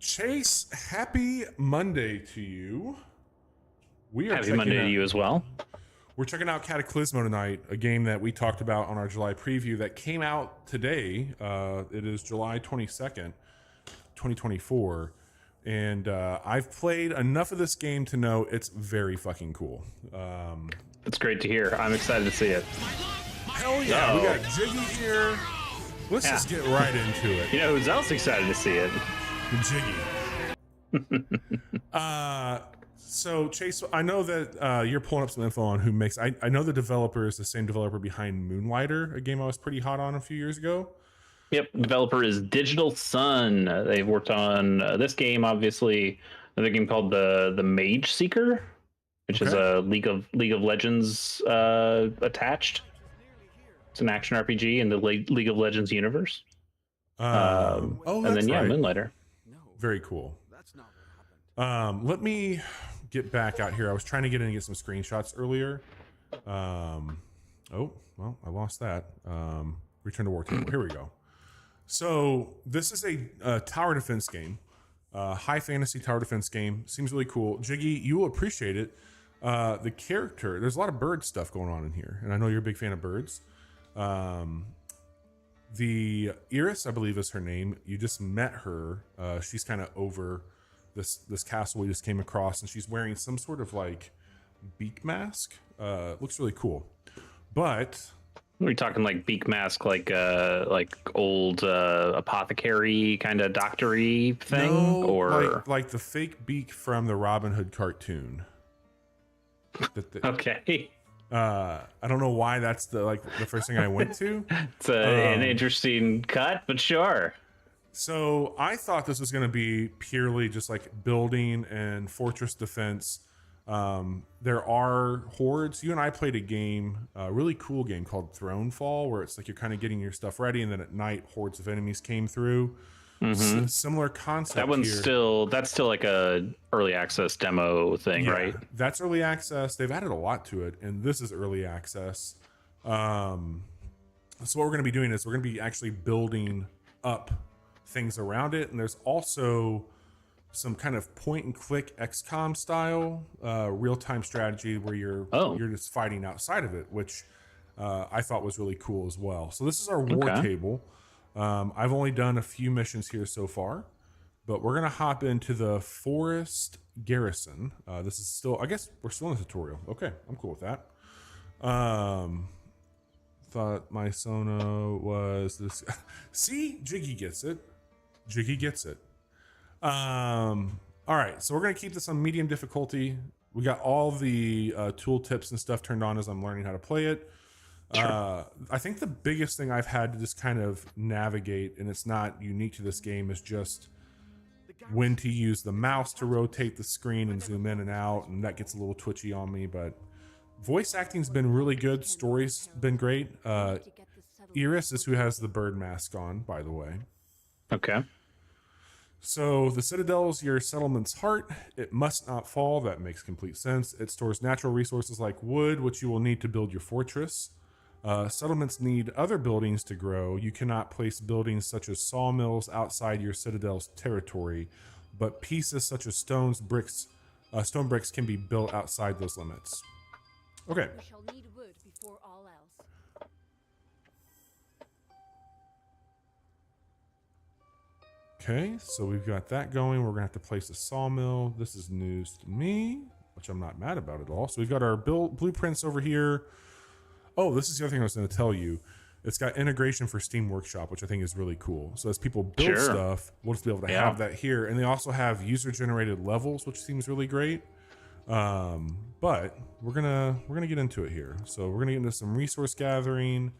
Chase, happy Monday to you. We are Happy Monday to you as well. We're checking out Cataclismo tonight, a game that we talked about on our July preview that came out today. It is July 22nd, 2024. And I've played enough of this game to know it's very fucking cool. It's great to hear. I'm excited to see it. Hell yeah, we got Jiggy here. Let's just get right into it. You know who's else excited to see it? Jiggy. So Chase, I know that you're pulling up some info on who makes. I know the developer is the same developer behind Moonlighter, a game I was pretty hot on a few years ago. Yep, developer is Digital Sun. They've worked on this game, obviously. Another game called the Mage Seeker, which is a League of Legends attached. It's an action RPG in the League of Legends universe. And then right. Moonlighter. Very cool. Let me get back out here. I was trying to get in and get some screenshots earlier. Oh, well, I lost that. Return to War Table. Here we go. So this is a tower defense game, high fantasy tower defense game. Seems really cool. Jiggy, you will appreciate it. The character, there's a lot of bird stuff going on in here, and I know you're a big fan of birds. The Iris, I believe is her name. You just met her. She's kind of over this castle we just came across, and she's wearing some sort of like beak mask. Looks really cool. But we're talking like beak mask, like old apothecary kind of doctory thing, or like the fake beak from the Robin Hood cartoon. Okay. I don't know why that's the first thing I went to. It's an interesting cut, but sure. So I thought this was going to be purely just like building and fortress defense. There are hordes. You and I played a game, a really cool game called Thronefall, where it's like you're kind of getting your stuff ready, and then at night hordes of enemies came through. Mm-hmm. Similar concept. That one's here. That's still like a early access demo thing, right? That's early access. They've added a lot to it, and this is early access. So what we're going to be doing is we're going to be actually building up things around it, and there's also some kind of point and click XCOM style real-time strategy where you're just fighting outside of it, which I thought was really cool as well. So this is our war table. I've only done a few missions here so far, but we're gonna hop into the forest garrison. This is still, I guess we're still in the tutorial. Okay, I'm cool with that. Thought my Sono was this. See, Jiggy gets it. Jiggy gets it. All right, so we're gonna keep this on medium difficulty. We got all the tool tips and stuff turned on as I'm learning how to play it. Sure. I think the biggest thing I've had to just kind of navigate, and it's not unique to this game, is just when to use the mouse to rotate the screen and zoom in and out, and that gets a little twitchy on me, but voice acting's been really good. Story's been great. Iris is who has the bird mask on, by the way. Okay. So the Citadel is your settlement's heart. It must not fall. That makes complete sense. It stores natural resources like wood, which you will need to build your fortress. Settlements need other buildings to grow. You cannot place buildings such as sawmills outside your Citadel's territory, but pieces such as stone bricks can be built outside those limits. Okay. We shall need wood before all else. Okay, so we've got that going. We're gonna have to place a sawmill. This is news to me, which I'm not mad about at all. So we've got our blueprints over here. Oh, this is the other thing I was going to tell you. It's got integration for Steam Workshop, which I think is really cool. So as people build stuff, we'll just be able to have that here. And they also have user-generated levels, which seems really great. But we're gonna get into it here. So we're gonna get into some resource gathering,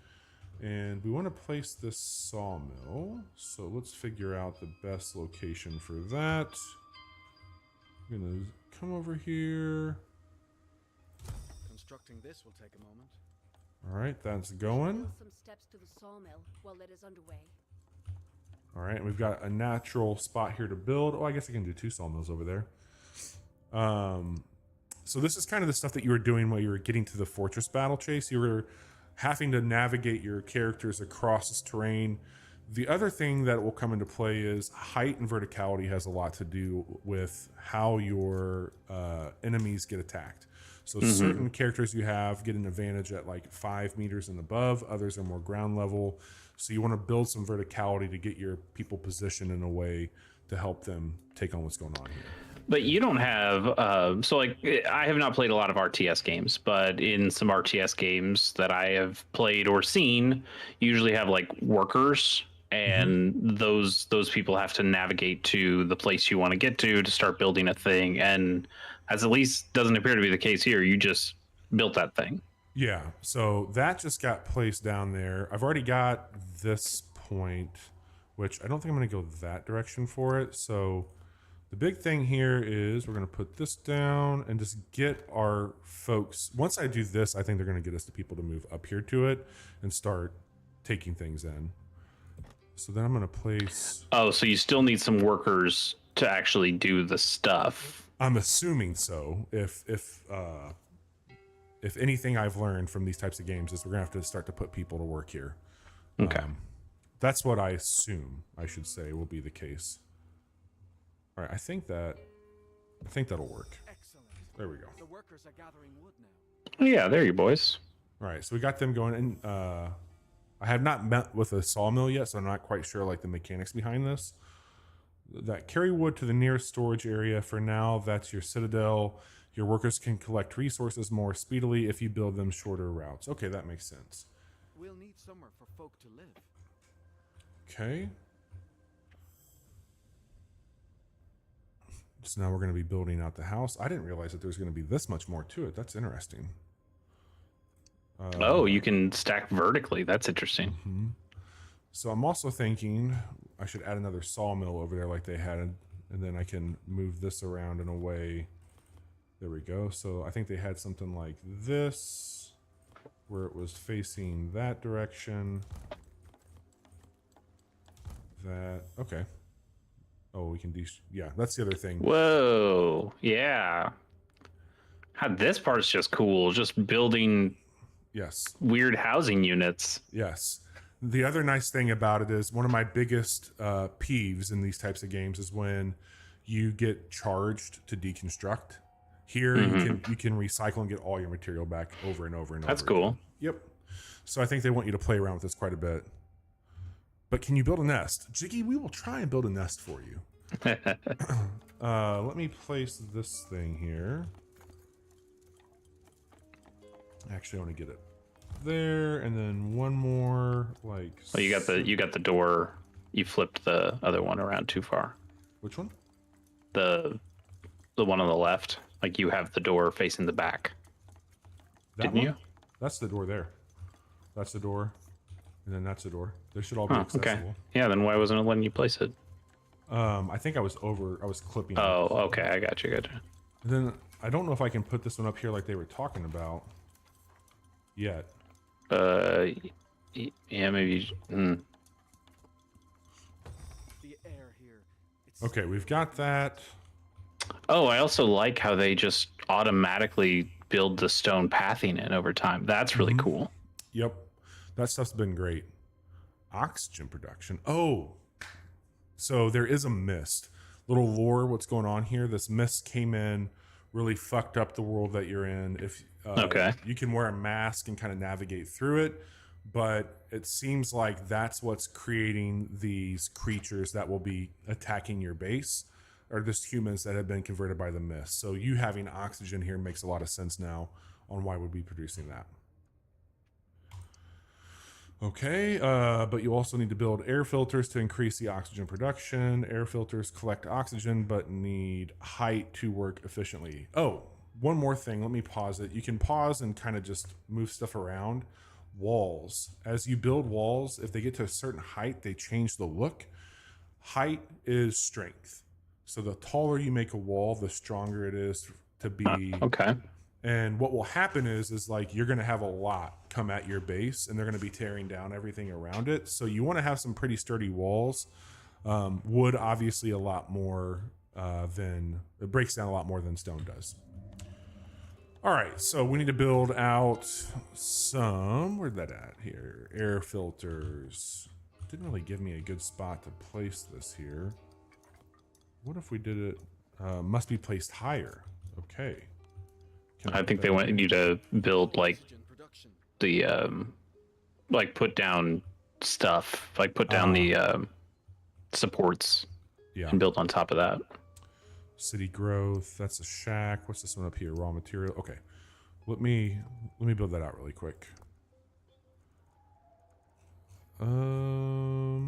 and we want to place this sawmill. So let's figure out the best location for that. I'm gonna come over here. Constructing this will take a moment. All right, that's going. Some steps to the sawmill while it is underway. All right, we've got a natural spot here to build. Oh, I guess I can do two sawmills over there. So this is kind of the stuff that you were doing while you were getting to the fortress battle, Chase. You were having to navigate your characters across this terrain The other thing that will come into play is height and verticality has a lot to do with how your enemies get attacked. So certain characters you have get an advantage at like 5 meters and above. Others are more ground level. So you want to build some verticality to get your people positioned in a way to help them take on what's going on here. But you don't have so like I have not played a lot of RTS games, but in some RTS games that I have played or seen, you usually have like workers, and those people have to navigate to the place you want to get to start building a thing. And as at least doesn't appear to be the case here, you just built that thing. Yeah, so that just got placed down there. I've already got this point, which I don't think I'm going to go that direction for it. So the big thing here is we're going to put this down and just get our folks. Once I do this, I think they're going to get us the people to move up here to it and start taking things in. So then I'm going to place... Oh, so you still need some workers to actually do the stuff. I'm assuming so. If anything I've learned from these types of games is we're going to have to start to put people to work here. Okay. That's what I assume, I should say, will be the case. All right, I think that'll work. Excellent. There we go. The workers are gathering wood now. Oh, yeah, there you boys. All right, so we got them going, and I have not met with a sawmill yet, so I'm not quite sure like the mechanics behind this. That carry wood to the nearest storage area. For now, that's your citadel. Your workers can collect resources more speedily if you build them shorter routes. Okay, that makes sense. We'll need somewhere for folk to live. Okay. So now we're going to be building out the house. I didn't realize that there's going to be this much more to it. That's interesting. Oh, you can stack vertically. That's interesting. So I'm also thinking I should add another sawmill over there like they had, and then I can move this around in a way. There we go. So I think they had something like this where it was facing that direction. That, okay. Oh, we can yeah, that's the other thing. Whoa, yeah. God, this part's just cool. Just building Yes. weird housing units. Yes. The other nice thing about it is one of my biggest peeves in these types of games is when you get charged to deconstruct. Here you can recycle and get all your material back over and over and over. That's cool. Again. Yep. So I think they want you to play around with this quite a bit. But can you build a nest? Jiggy, we will try and build a nest for you. Let me place this thing here. Actually, I want to get it there, and then one more, like... Oh, you got the door. You flipped the other one around too far. Which one? The one on the left. Like you have the door facing the back. Didn't you? That's the door there. That's the door. And then that's the door. They should all be accessible. Okay. Yeah, then why wasn't it letting you place it? I think I was clipping. Oh, okay. I got you. And then I don't know if I can put this one up here like they were talking about yet. Yeah, maybe. The air here. It's Okay, we've got that. Oh, I also like how they just automatically build the stone pathing in over time. That's really cool. Yep. That stuff's been great. Oxygen production. Oh, so there is a mist. Little lore, what's going on here. This mist came in, really fucked up the world that you're in. If Okay. You can wear a mask and kind of navigate through it, but it seems like that's what's creating these creatures that will be attacking your base, or just humans that have been converted by the mist. So you having oxygen here makes a lot of sense now on why we'd be producing that. Okay, but you also need to build air filters to increase the oxygen production. Air filters collect oxygen but need height to work efficiently. Oh, one more thing. Let me pause it. You can pause and kind of just move stuff around. Walls. As you build walls, if they get to a certain height, they change the look. Height is strength. So the taller you make a wall, the stronger it is to be. Okay. And what will happen is like you're going to have a lot come at your base, and they're going to be tearing down everything around it. So you want to have some pretty sturdy walls. Wood, obviously, a lot more than it breaks down a lot more than stone does. All right, so we need to build out some. Where'd that at here? Air filters. didn't really give me a good spot to place this here. What if we did it? Must be placed higher. Okay. Can I put think that they want in? you to build like Oxygen production. the like put down stuff, like put down the supports Yeah. and build on top of that. City growth. That's a shack. What's this one up here? Raw material. Okay. Let me build that out really quick. Oh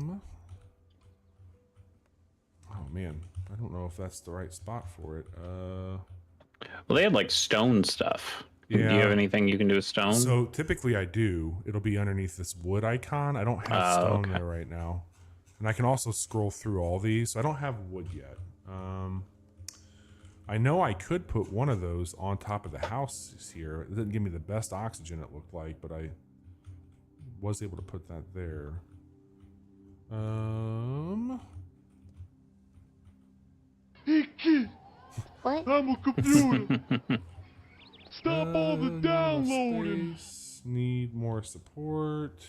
man, I don't know if that's the right spot for it. Well, they had like stone stuff. Do you Yeah. have anything you can do with stone? So typically I do. It'll be underneath this wood icon. I don't have stone okay. there right now. And I can also scroll through all these. So I don't have wood yet. I know I could put one of those on top of the houses here. It didn't give me the best oxygen, it looked like, but I was able to put that there. Hey kid, What? I'm a computer. Stop all the No downloading. space. Need more support.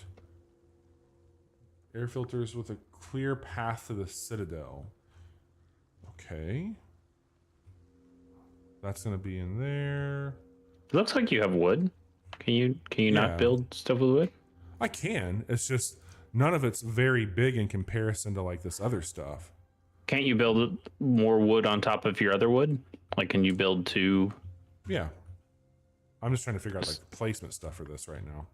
Air filters with a clear path to the Citadel. Okay. That's gonna be in there. It looks like you have wood. Can you Yeah. not build stuff with wood? I can. It's just none of it's very big in comparison to like this other stuff. Can't you build more wood on top of your other wood? Like, can you build two? Yeah. I'm just trying to figure out like the placement stuff for this right now.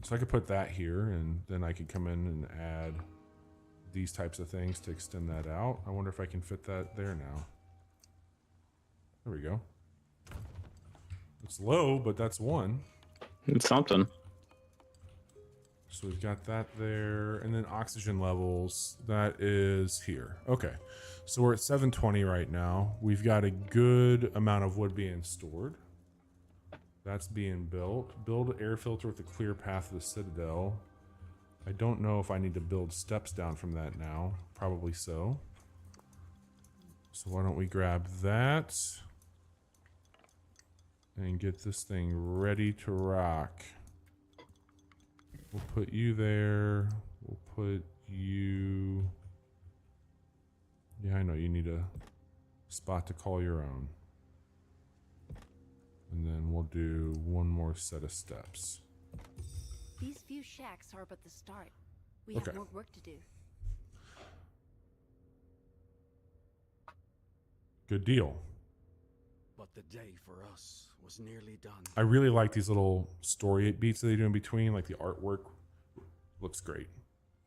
So I could put that here and then I could come in and add these types of things to extend that out. I wonder if I can fit that there now. There we go. It's low, but that's one. It's something. So we've got that there. And then oxygen levels, that is here. Okay. So we're at 720 right now. We've got a good amount of wood being stored. That's being built. Build air filter with a clear path to the Citadel. I don't know if I need to build steps down from that now. Probably so. So why don't we grab that and get this thing ready to rock. We'll put you there. We'll put you... Yeah, I know you need a spot to call your own. And then we'll do one more set of steps. These few shacks are but the start. We Okay. have more work to do. Good deal. But the day for us was nearly done. I really like these little story beats that they do in between. Like the artwork looks great.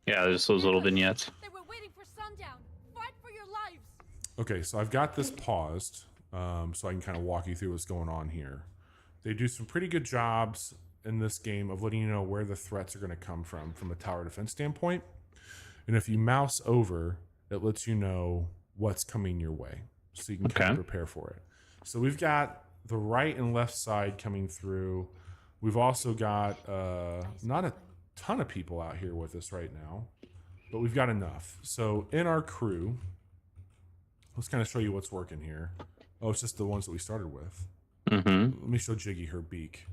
Yeah, there's those little vignettes. They were waiting for sundown. Fight for your lives. Okay, so I've got this paused so I can kind of walk you through what's going on here. They do some pretty good jobs in this game of letting you know where the threats are going to come from a tower defense standpoint. And if you mouse over, it lets you know what's coming your way so you can kind of prepare for it. So we've got the right and left side coming through. We've also got not a ton of people out here with us right now, but we've got enough. So in our crew, let's kind of show you what's working here. Oh, it's just the ones that we started with. Mm-hmm. Let me show Jiggy her beak.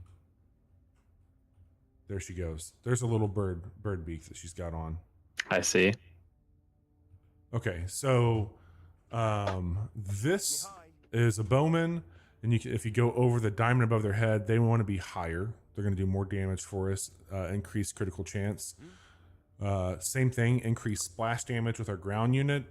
There she goes. There's a little bird beak that she's got on. I see. Okay, so this is a bowman, and if you go over the diamond above their head, they want to be higher. They're going to do more damage for us, increase critical chance. Same thing, increase splash damage with our ground unit.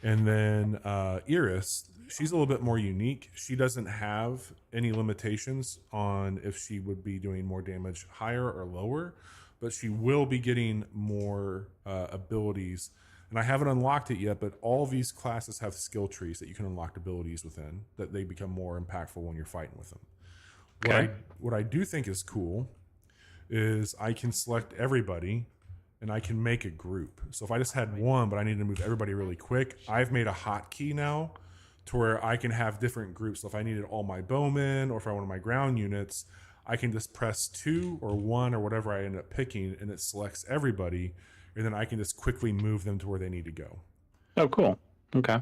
And then Iris, she's a little bit more unique. She doesn't have any limitations on if she would be doing more damage higher or lower, but she will be getting more abilities. And I haven't unlocked it yet, but all these classes have skill trees that you can unlock abilities within, that they become more impactful when you're fighting with them. Okay. What I do think is cool is I can select everybody and I can make a group. So if I just had one, but I need to move everybody really quick, I've made a hotkey now to where I can have different groups. So if I needed all my bowmen or if I wanted my ground units, I can just press 2 or 1 or whatever I end up picking, and it selects everybody, and then I can just quickly move them to where they need to go. Oh, cool. Okay.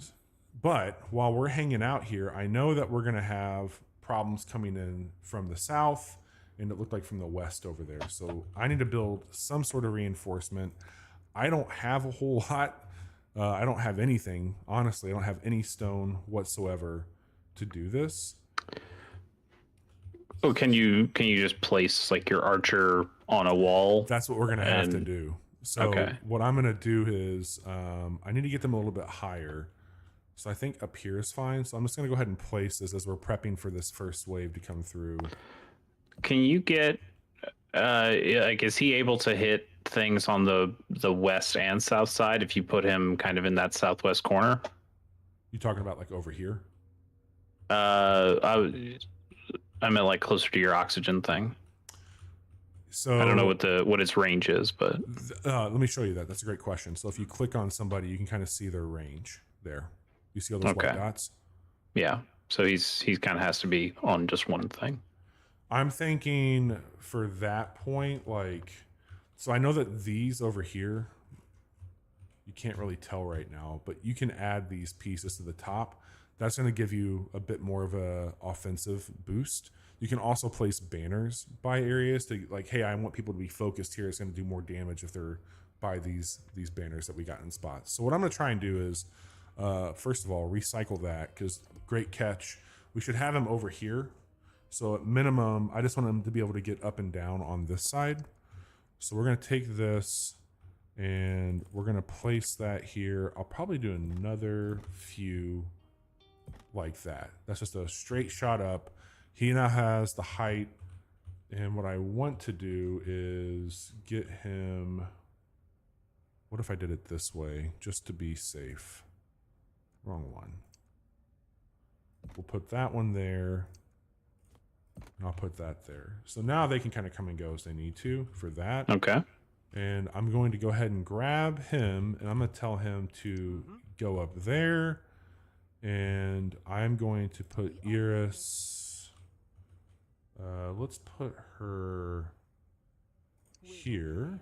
But while we're hanging out here, I know that we're going to have problems coming in from the south, and it looked like from the west over there. So I need to build some sort of reinforcement. I don't have a whole lot. I don't have anything. Honestly, I don't have any stone whatsoever to do this. Oh, can you just place like your archer on a wall? That's what we're gonna have to do. So Okay. what I'm gonna do is I need to get them a little bit higher. So I think up here is fine. So I'm just gonna go ahead and place this as we're prepping for this first wave to come through. Can you get like is he able to hit things on the west and south side if you put him kind of in that southwest corner? You talking about like over here? I meant like closer to your oxygen thing. So I don't know what its range is, but let me show you that. That's a great question. So if you click on somebody, you can kind of see their range there. You see all those white dots? yeah. So he's kind of has to be on just one thing. I'm thinking for that point, like, so I know that these over here, you can't really tell right now, but you can add these pieces to the top. That's going to give you a bit more of a offensive boost. You can also place banners by areas to like, hey, I want people to be focused here. It's going to do more damage if they're by these banners that we got in spots. So what I'm going to try and do is, first of all, recycle that, because great catch. We should have him over here. So at minimum, I just want him to be able to get up and down on this side. So we're going to take this and we're going to place that here. I'll probably do another few like that. That's just a straight shot up. He now has the height. And what I want to do is get him. What if I did it this way just to be safe? Wrong one. We'll put that one there. And I'll put that there. So now they can kind of come and go as they need to for that. Okay. And I'm going to go ahead and grab him, and I'm going to tell him to go up there. And I'm going to put Iris. Let's put her here.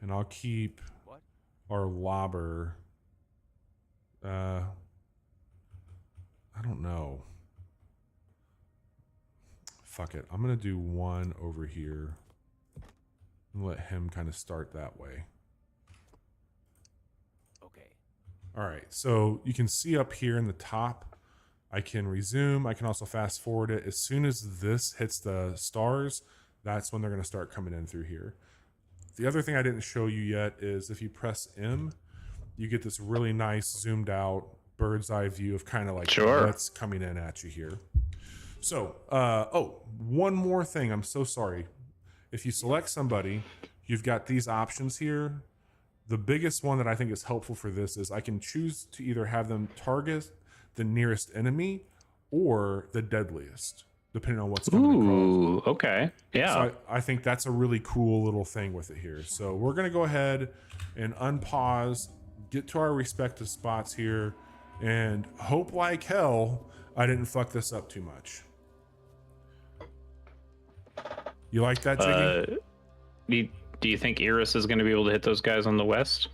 And I'll keep our lobber. I don't know. Fuck it. I'm going to do one over here and let him kind of start that way. Okay. All right. So you can see up here in the top, I can resume. I can also fast forward it. As soon as this hits the stars, that's when they're going to start coming in through here. The other thing I didn't show you yet is if you press M, you get this really nice zoomed out bird's eye view of kind of like what's coming in at you here. So, one more thing. I'm so sorry. If you select somebody, you've got these options here. The biggest one that I think is helpful for this is I can choose to either have them target the nearest enemy or the deadliest, depending on what's coming across. Ooh, okay. Yeah. So I think that's a really cool little thing with it here. So we're going to go ahead and unpause, get to our respective spots here, and hope like hell I didn't fuck this up too much. You like that, Jiggy? Do you think Iris is going to be able to hit those guys on the west?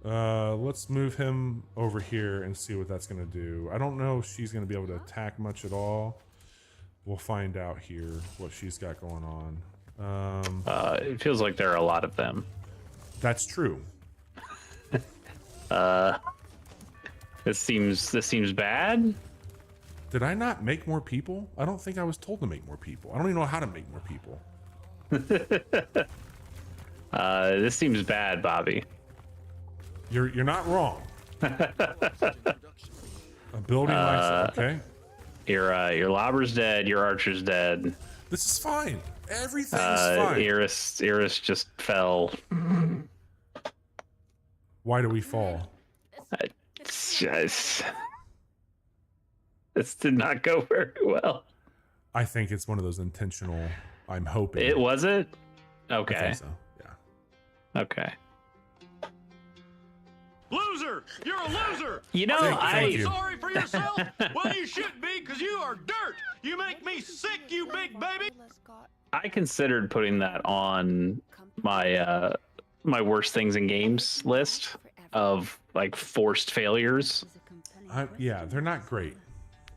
Let's move him over here and see what that's going to do. I don't know if she's going to be able to attack much at all. We'll find out here what she's got going on. It feels like there are a lot of them. That's true. This seems bad. Did I not make more people? I don't think I was told to make more people. I don't even know how to make more people. This seems bad, Bobby. You're not wrong. A building like okay. Your lobber's dead. Your archer's dead. This is fine. Everything's fine. Iris just fell. Why do we fall? This did not go very well. I think it's one of those intentional. I'm hoping. It was it? I Okay. think so. Yeah. Okay. Loser! You're a loser! You know, Thank you. Sorry for yourself? Well, you should be, because you are dirt! You make me sick, you big baby! I considered putting that on my my worst things in games list of like forced failures. Yeah, they're not great.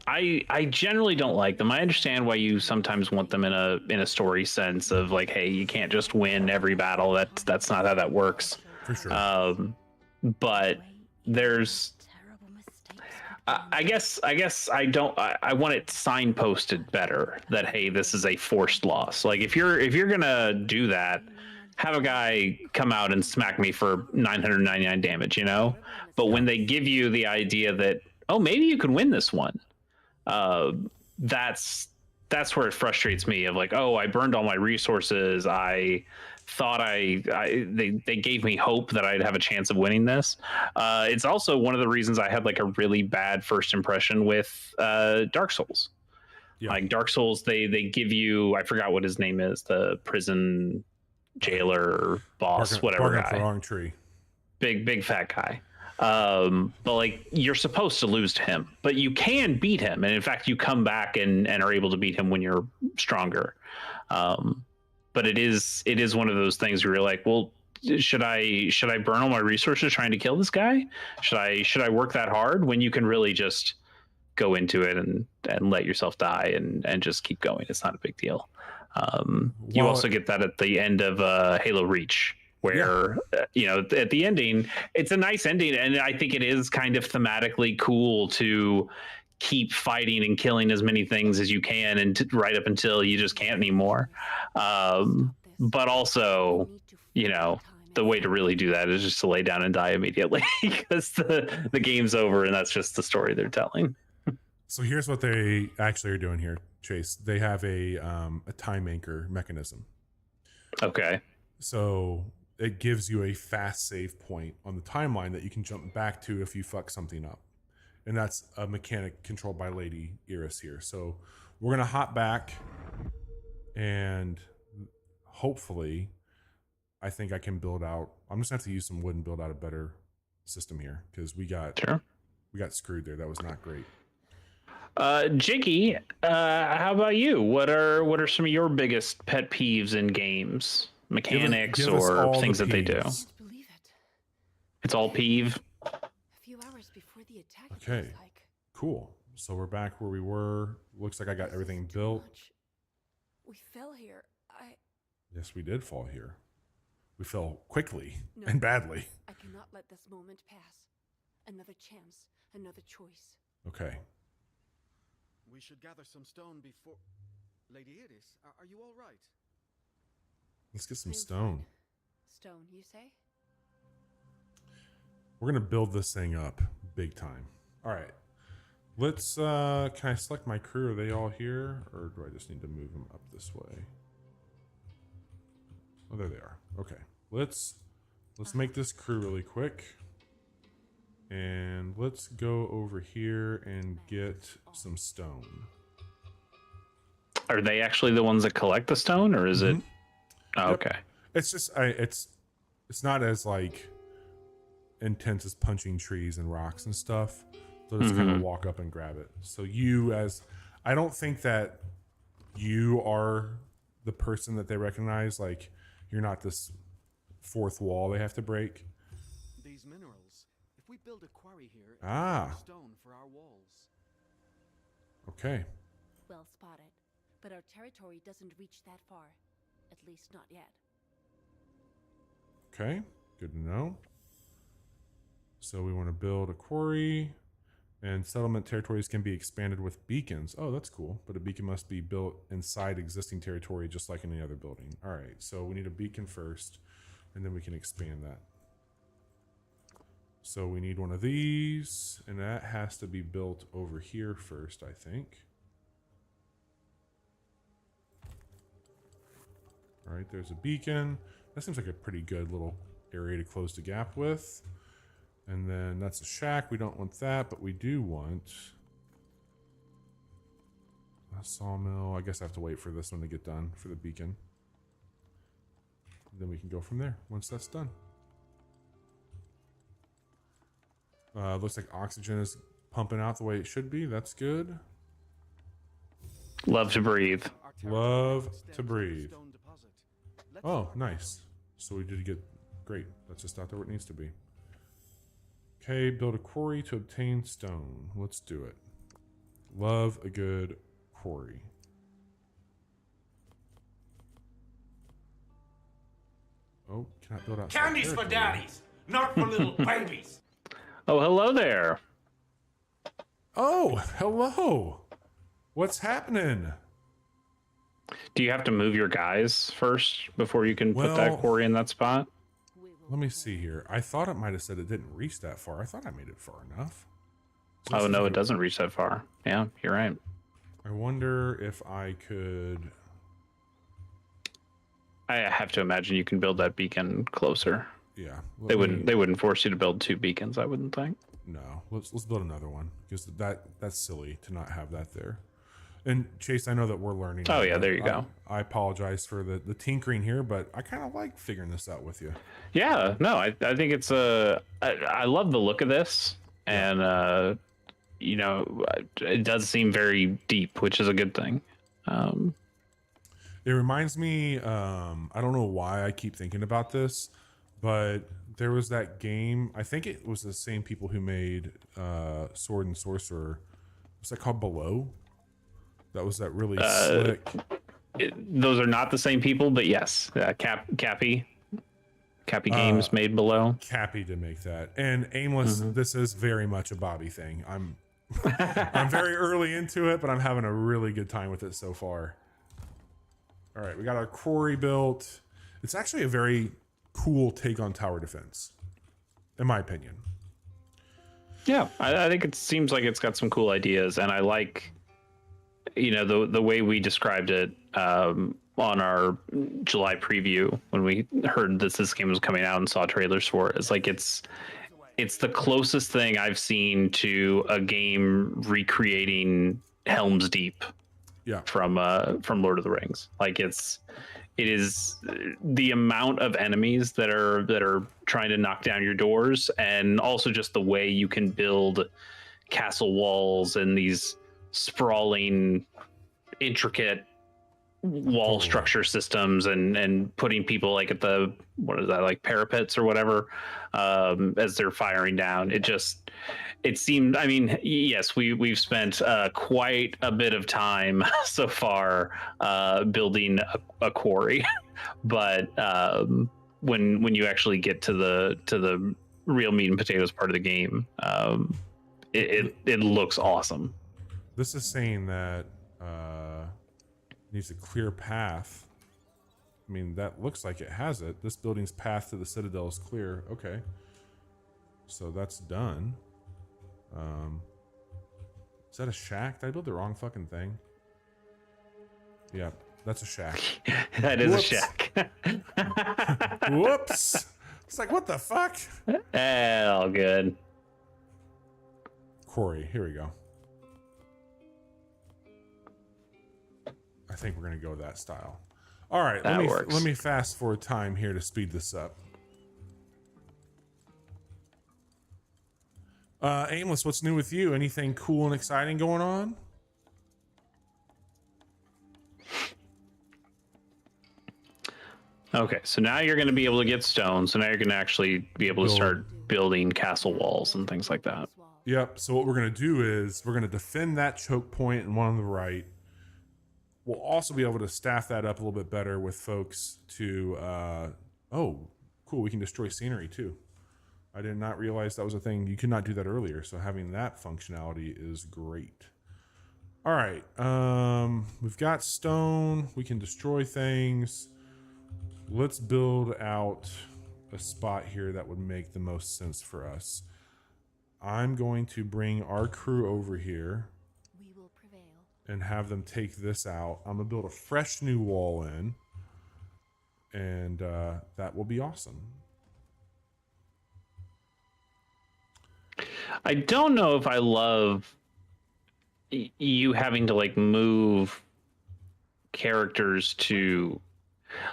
I generally don't like them. I understand why you sometimes want them in a story sense of like, hey, you can't just win every battle. That's not how that works. For sure. But there's, I guess I don't. I want it signposted better that hey, this is a forced loss. Like if you're gonna do that, have a guy come out and smack me for 999 damage, you know. But when they give you the idea that oh, maybe you could win this one, that's where it frustrates me. Of like, oh, I burned all my resources. I thought they gave me hope that I'd have a chance of winning this. It's also one of the reasons I had like a really bad first impression with Dark Souls. Yeah. Like Dark Souls, they give you, I forgot what his name is, the prison jailer boss, whatever guy. Wrong tree. Big fat guy. But like you're supposed to lose to him, but you can beat him, and in fact you come back and are able to beat him when you're stronger. But it is one of those things where you're like, well, should I burn all my resources trying to kill this guy? Should I work that hard when you can really just go into it and let yourself die and just keep going? It's not a big deal. You also get that at the end of Halo Reach, where you know, at the ending, it's a nice ending, and I think it is kind of thematically cool to keep fighting and killing as many things as you can, and right up until you just can't anymore. But also, you know, the way to really do that is just to lay down and die immediately because the game's over, and that's just the story they're telling. So here's what they actually are doing here, Chase. They have a time anchor mechanism. Okay. So it gives you a fast save point on the timeline that you can jump back to if you fuck something up. And that's a mechanic controlled by Lady Iris here. So we're going to hop back, and hopefully I think I can build out. I'm just going to have to use some wood and build out a better system here, because we got screwed there. That was not great. Jiggy, how about you? What are some of your biggest pet peeves in games? Mechanics or things that they do? Believe it. It's all peeve. A few hours before the attack. Okay. Cool. So we're back where we were. Looks like I got everything built. We fell here. Yes, we did fall here. We fell quickly and badly. I cannot let this moment pass. Another chance, another choice. Okay. We should gather some stone before... Lady Iris, are you all right? Let's get some stone. Stone, you say? We're going to build this thing up big time. All right. Let's, can I select my crew? Are they all here? Or do I just need to move them up this way? Oh, there they are. Okay. Let's make this crew really quick. And let's go over here and get some stone. Are they actually the ones that collect the stone, or is it? Oh, Yep. okay. It's just, it's not as like intense as punching trees and rocks and stuff. So just kind of walk up and grab it. So I don't think that you are the person that they recognize. Like, you're not this fourth wall they have to break. These minerals. If we build a quarry here, stone for our walls. Okay. Well spotted. But our territory doesn't reach that far. At least not yet. Okay. Good to know. So we want to build a quarry, and settlement territories can be expanded with beacons. Oh, that's cool. But a beacon must be built inside existing territory, just like any other building. All right. So we need a beacon first, and then we can expand that. So we need one of these, and that has to be built over here first, I think. All right, there's a beacon. That seems like a pretty good little area to close the gap with. And then that's a shack. We don't want that, but we do want a sawmill. I guess I have to wait for this one to get done for the beacon. Then we can go from there once that's done. Looks like oxygen is pumping out the way it should be. That's good. Love to breathe. Love to breathe. Oh, nice. So we did get great. That's just out there where it needs to be. Okay, build a quarry to obtain stone. Let's do it. Love a good quarry. Oh, can I build out Candies for daddies, not for little babies. Oh, hello there. Oh, hello. What's happening? Do you have to move your guys first before you can put Well, that quarry in that spot? We will Let me prepare. see here. I thought it might have said it didn't reach that far. I thought I made it far enough. So Oh this is no, a- it doesn't reach that far. Yeah, you're right. I wonder if I could. I have to imagine you can build that beacon closer. Yeah. They wouldn't force you to build 2 beacons, I wouldn't think. No. Let's build another one because that's silly to not have that there. And Chase, I know that we're learning. Oh, here, yeah, but there you go. I apologize for the tinkering here, but I kind of like figuring this out with you. Yeah, no, I think it's I love the look of this, and you know, it does seem very deep, which is a good thing. It reminds me, I don't know why I keep thinking about this, but there was that game. I think it was the same people who made Sword and Sorcerer. Was that called Below? That was that really slick. Those are not the same people, but yes, Cappy Games made Below. Cappy to make that. And Aimless, this is very much a Bobby thing. I'm I'm very early into it, but I'm having a really good time with it so far. All right, we got our quarry built. It's actually a very cool take on tower defense, in my opinion. Yeah, I think it seems like it's got some cool ideas, and I like, you know, the way we described it on our July preview when we heard this game was coming out and saw trailers for it. It's like it's the closest thing I've seen to a game recreating Helm's Deep. Yeah. From Lord of the Rings. Like it is the amount of enemies that are trying to knock down your doors, and also just the way you can build castle walls and these sprawling, intricate wall structure systems, and putting people like at the, what is that, like parapets or whatever, as they're firing down. It seemed, I mean, yes, we've spent quite a bit of time so far building a quarry, but when you actually get to the real meat and potatoes part of the game, it looks awesome. This is saying that needs a clear path. I mean, that looks like it has it. This building's path to the Citadel is clear. Okay. So that's done. Is that a shack? Did I build the wrong fucking thing? Yeah, that's a shack. That is Whoops. a shack. Whoops. It's like, what the fuck? All good. Quarry, here we go. I think we're gonna go with that style. All right, That works. let me fast forward time here to speed this up. Aimless, what's new with you? Anything cool and exciting going on? Okay, so now you're going to be able to get stone. So now you're going to actually be able to start building castle walls and things like that. Yep. So what we're gonna do is we're gonna defend that choke point and one on the right. We'll also be able to staff that up a little bit better with folks to. Oh, cool! We can destroy scenery too. I did not realize that was a thing. You could not do that earlier, so having that functionality is great. All right, we've got stone. We can destroy things. Let's build out a spot here that would make the most sense for us. I'm going to bring our crew over here We will prevail. and have them take this out. I'm gonna build a fresh new wall in, and that will be awesome. I don't know if I love you having to like move characters to,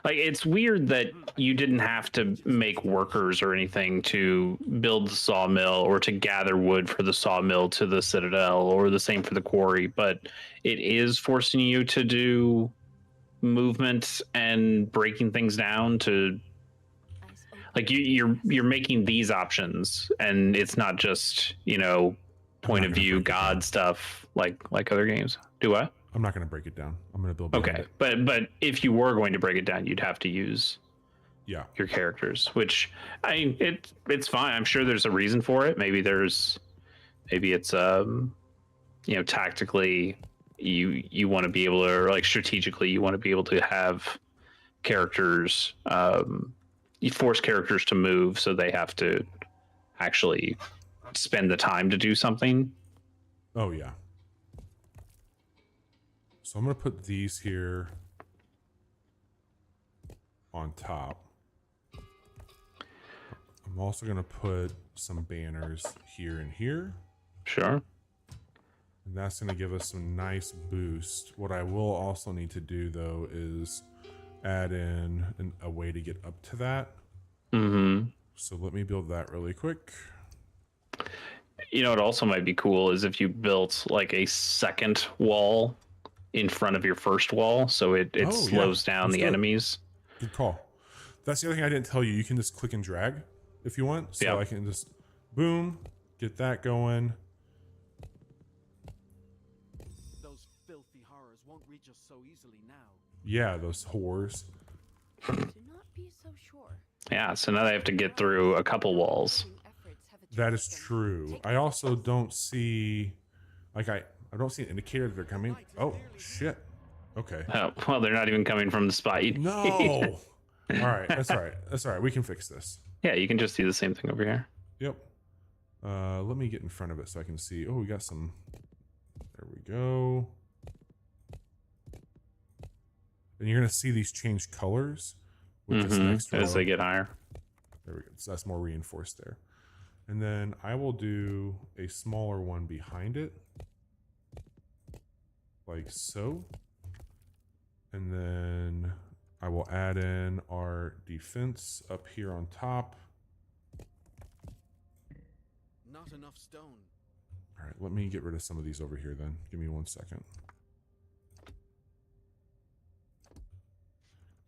like, it's weird that you didn't have to make workers or anything to build the sawmill or to gather wood for the sawmill to the Citadel, or the same for the quarry, but it is forcing you to do movement and breaking things down to, Ice open. like, you're making these options, and it's not just, you know, point not of gonna view break it down. god stuff like other games. Do what? I'm not going to break it down. I'm going to build behind Okay, it. but if you were going to break it down, you'd have to use Yeah. your characters, which I mean it's fine. I'm sure there's a reason for it. Maybe it's tactically you want to be able to, or like strategically you want to be able to have characters, you force characters to move, so they have to actually spend the time to do something. Oh, yeah. So I'm going to put these here on top. I'm also going to put some banners here and here. Sure. And that's going to give us some nice boost. What I will also need to do, though, is add in a way to get up to that. Mm-hmm. So let me build that really quick. You know what also might be cool is if you built like a second wall in front of your first wall, so it slows down Let's the do it. enemies. Good call. That's the other thing I didn't tell you. You can just click and drag if you want. So Yeah. I can just, boom, get that going. Those filthy horrors won't reach us so easily now. Yeah, those whores. Do not be so sure. Yeah, so now they have to get through a couple walls. That is true. I also don't see, like, I don't see an indicator that they're coming. Oh, shit. Okay. Oh, well, they're not even coming from the spot. No. All right. That's all right. That's all right. We can fix this. Yeah, you can just do the same thing over here. Yep. Let me get in front of it so I can see. Oh, we got some. There we go. And you're going to see these change colors with this next row. As they get higher. There we go. So that's more reinforced there. And then I will do a smaller one behind it. Like so. And then I will add in our defense up here on top. Not enough stone. All right, let me get rid of some of these over here then. Give me 1 second.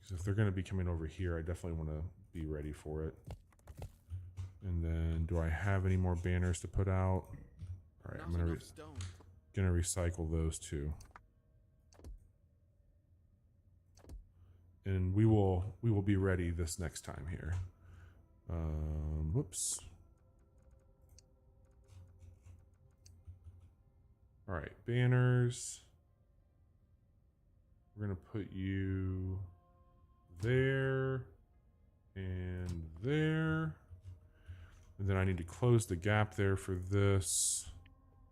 Because if they're going to be coming over here, I definitely want to be ready for it. And then, do I have any more banners to put out? All right, I'm gonna recycle those too. And we will be ready this next time here. Whoops. All right, banners. We're gonna put you there and there. And then I need to close the gap there for this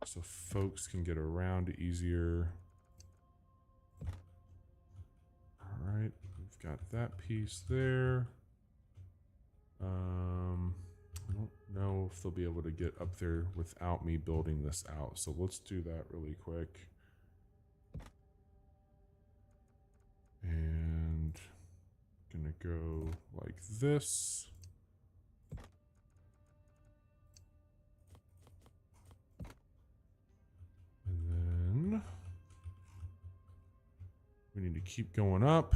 so folks can get around easier. All right, we've got that piece there. I don't know if they'll be able to get up there without me building this out. So let's do that really quick. And gonna go like this. And then we need to keep going up.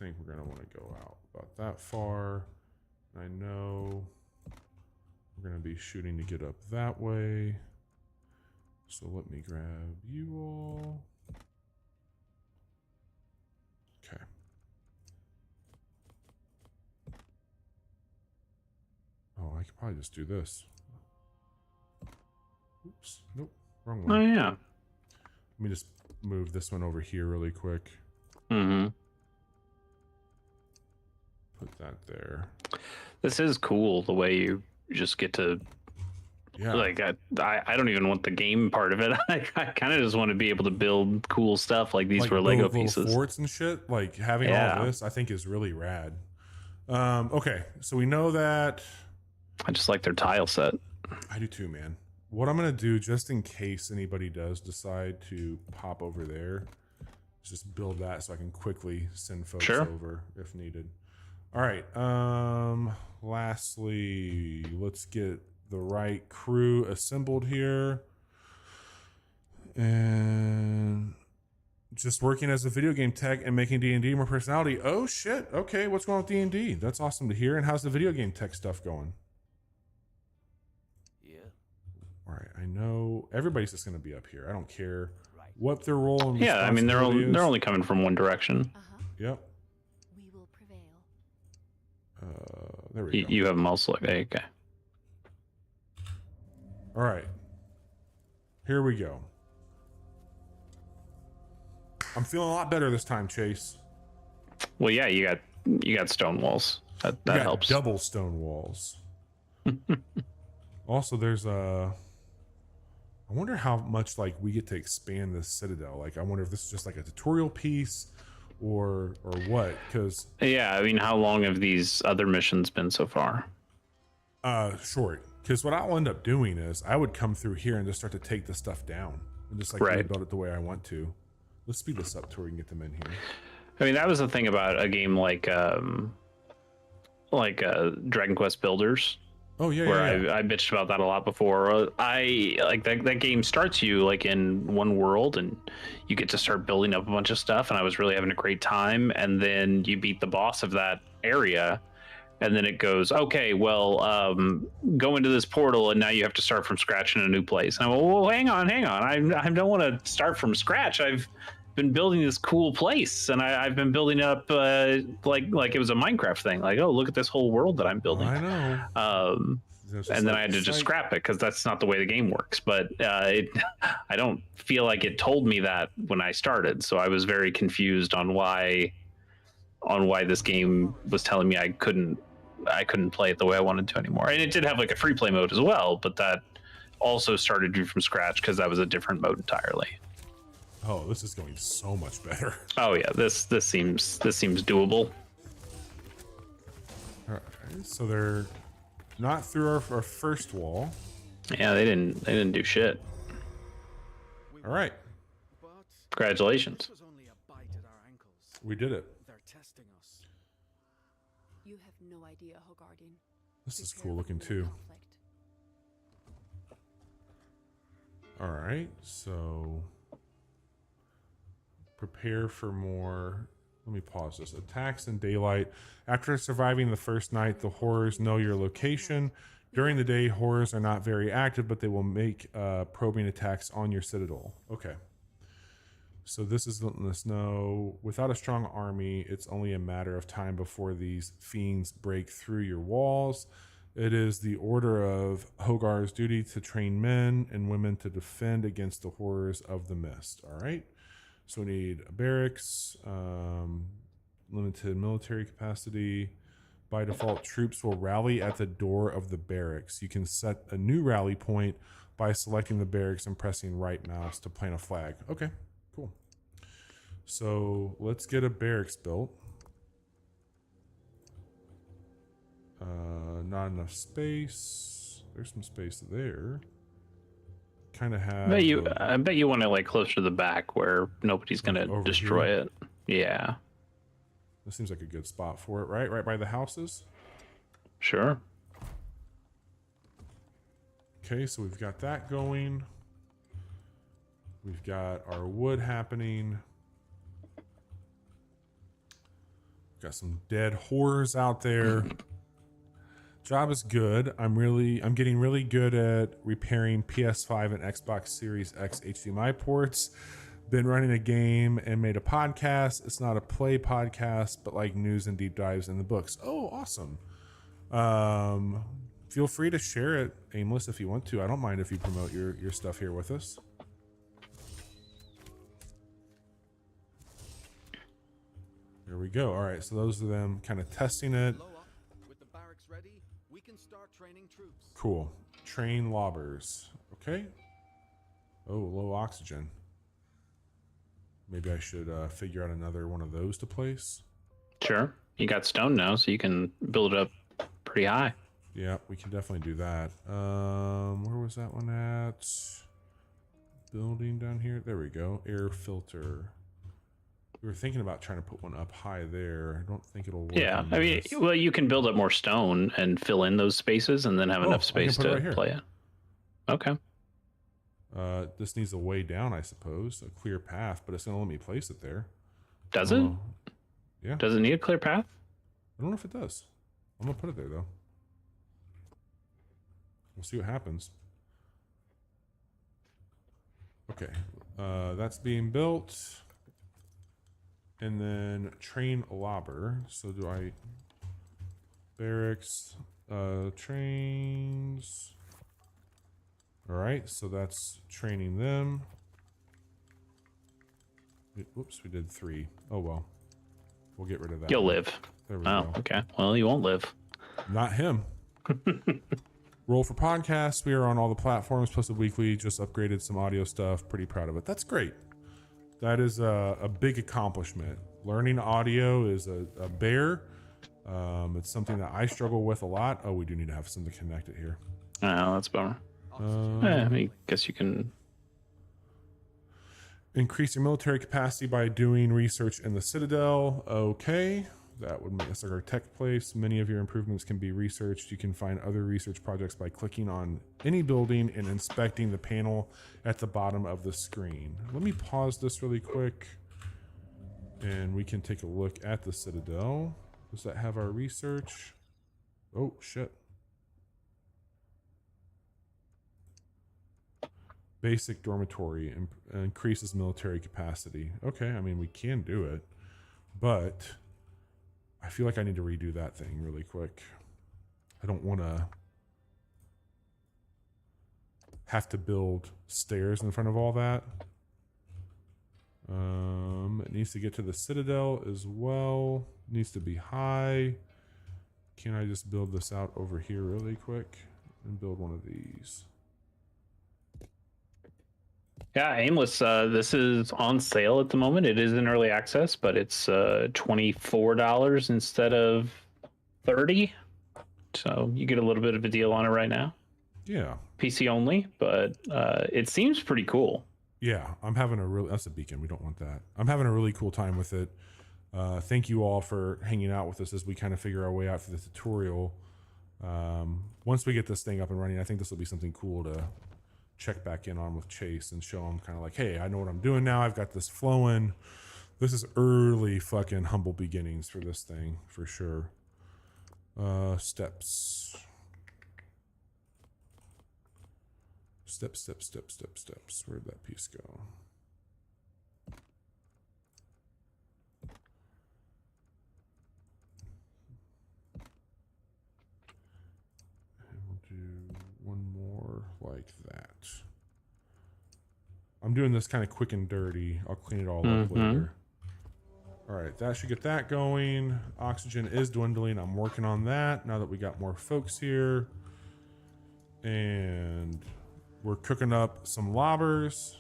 I think we're going to want to go out about that far. I know we're going to be shooting to get up that way. So let me grab you all. Okay. Oh, I could probably just do this. Oops. Nope. Wrong one. Oh, yeah. Let me just move this one over here really quick. Mm-hmm. Put that there. This is cool, the way you just get to, Yeah. like, I don't even want the game part of it. I kind of just want to be able to build cool stuff like these like for Lego build little pieces. forts and shit. Like having Yeah. all this, I think is really rad. Okay, so we know that. I just like their tile set. I do too, man. What I'm gonna do, just in case anybody does decide to pop over there, is just build that so I can quickly send folks over if needed. All right. Lastly, let's get the right crew assembled here. And Just working as a video game tech and making D&D more personality. Oh shit. Okay, what's going on with D&D? That's awesome to hear. And how's the video game tech stuff going? Yeah. All right, I know everybody's just going to be up here. I don't care what their role and Yeah, I mean they're responsibility only coming from one direction. Yep. We will prevail. There we go. You have them all selected. Okay. All right. Here we go. I'm feeling a lot better this time, Chase. Well, yeah, you got stone walls. That We got helps. double stone walls. Also, there's a. I wonder how much like we get to expand this citadel. Like, I wonder if this is just like a tutorial piece, or what? Because Yeah, I mean, how long have these other missions been so far? short. Because what I'll end up doing is I would come through here and just start to take the stuff down and just like Right. rebuild it the way I want to. Let's speed this up to where we can get them in here. I mean, that was the thing about a game like Dragon Quest Builders, Oh yeah, where yeah. I bitched about that a lot before. I like that game starts you like in one world, and you get to start building up a bunch of stuff. And I was really having a great time. And then you beat the boss of that area, and then it goes, okay, well, go into this portal, and now you have to start from scratch in a new place. And I go, well, hang on, I don't want to start from scratch. I've been building this cool place, and I've been building up like it was a Minecraft thing. Like, oh, look at this whole world that I'm building. I know. And then I had to just scrap it because that's not the way the game works. But I don't feel like it told me that when I started, so I was very confused on why this game was telling me I couldn't play it the way I wanted to anymore. And it did have like a free play mode as well, but that also started you from scratch because that was a different mode entirely. Oh, this is going so much better. Oh yeah, this seems doable. All right, so they're not through our first wall. Yeah, they didn't do shit. All right, But Congratulations. this was only a bite at our ankles. we did it. They're testing us. You have no idea, Hogardian. This is Prepare cool looking for too. conflict. All right, so prepare for more. Let me pause this. Attacks in daylight. After surviving the first night, the horrors know your location. During the day, horrors are not very active, but they will make probing attacks on your citadel. Okay. So this is letting us know, without a strong army, it's only a matter of time before these fiends break through your walls. It is the order of Hogar's duty to train men and women to defend against the horrors of the mist. All right. So we need a barracks, limited military capacity. By default, troops will rally at the door of the barracks. You can set a new rally point by selecting the barracks and pressing right mouse to plant a flag. Okay, cool. So let's get a barracks built. Not enough space. There's some space there. Kind of have. I bet you want to like closer to the back where nobody's gonna Over destroy here? it. Yeah, This seems like a good spot for it, right? Right by the houses. sure. Okay, so we've got that going. We've got our wood happening. Got some dead horrors out there. Job is good. I'm getting really good at repairing PS5 and Xbox Series X HDMI ports. Been running a game and made a podcast. It's not a play podcast, but like news and deep dives in the books. Oh, awesome. Feel free to share it, Aimless, if you want to. I don't mind if you promote your stuff here with us. There we go. All right, so those are them kind of testing it. Loa, with the barracks ready, we can start training troops. Cool. Train lobbers. Okay. Oh, low oxygen. Maybe I should figure out another one of those to place. Sure. You got stone now, so you can build it up pretty high. Yeah, we can definitely do that. Where was that one at? Building down here. There we go. Air filter. We were thinking about trying to put one up high there. I don't think it'll work. Yeah, on I mean, this. well, you can build up more stone and fill in those spaces, and then have Oh, I enough can space put it to right here. play it. Okay. This needs a way down, I suppose, a clear path, but it's gonna let me place it there. Does it? Oh, yeah. Does it need a clear path? I don't know if it does. I'm gonna put it there though. We'll see what happens. Okay, that's being built. And then train lobber. So do I barracks, trains. All right, so that's training them. Whoops, we did 3. Oh well, we'll get rid of that. You'll live. There we Oh, go. okay. Well, you won't live. Not him. Roll for podcasts. We are on all the platforms, posted weekly. Just upgraded some audio stuff. Pretty proud of it. That's great. That is a big accomplishment. Learning audio is a bear. It's something that I struggle with a lot. Oh, we do need to have something connected here. Oh, that's a bummer. I guess you can increase your military capacity by doing research in the Citadel. Okay, that would make us like our tech place. Many of your improvements can be researched. You can find other research projects by clicking on any building and inspecting the panel at the bottom of the screen. Let me pause this really quick and we can take a look at the Citadel. Does that have our research? Oh, shit. Basic dormitory increases military capacity. Okay, I mean, we can do it, but I feel like I need to redo that thing really quick. I don't want to have to build stairs in front of all that. It needs to get to the Citadel as well. It needs to be high. Can I just build this out over here really quick and build one of these? Yeah, Aimless, this is on sale at the moment. It is in early access, but it's $24 instead of $30. So you get a little bit of a deal on it right now. Yeah. PC only, but it seems pretty cool. Yeah, I'm having a really, that's a beacon. We don't want that. I'm having a really cool time with it. Thank you all for hanging out with us as we kind of figure our way out through the tutorial. Once we get this thing up and running, I think this will be something cool to check back in on with Chase and show him kind of like, hey, I know what I'm doing now. I've got this flowing. This is early fucking humble beginnings for this thing for sure. Steps. Steps. Where'd that piece go? And we'll do one more like that. I'm doing this kind of quick and dirty. I'll clean it all up later. All right, that should get that going. Oxygen is dwindling. I'm working on that now that we got more folks here. And we're cooking up some lobbers.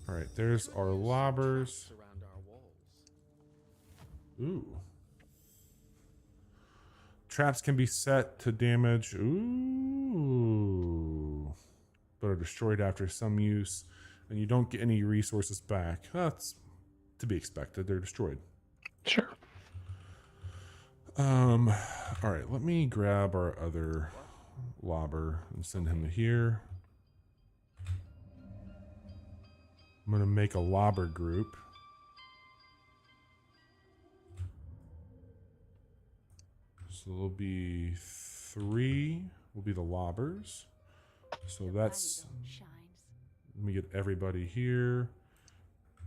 All right, there's our lobbers. Around our walls. Ooh. Traps can be set to damage. Ooh. But are destroyed after some use. And you don't get any resources back. That's to be expected. They're destroyed. Sure. All right, let me grab our other lobber and send him here. I'm going to make a lobber group. So there'll be 3 will be the lobbers. So that's, let me get everybody here.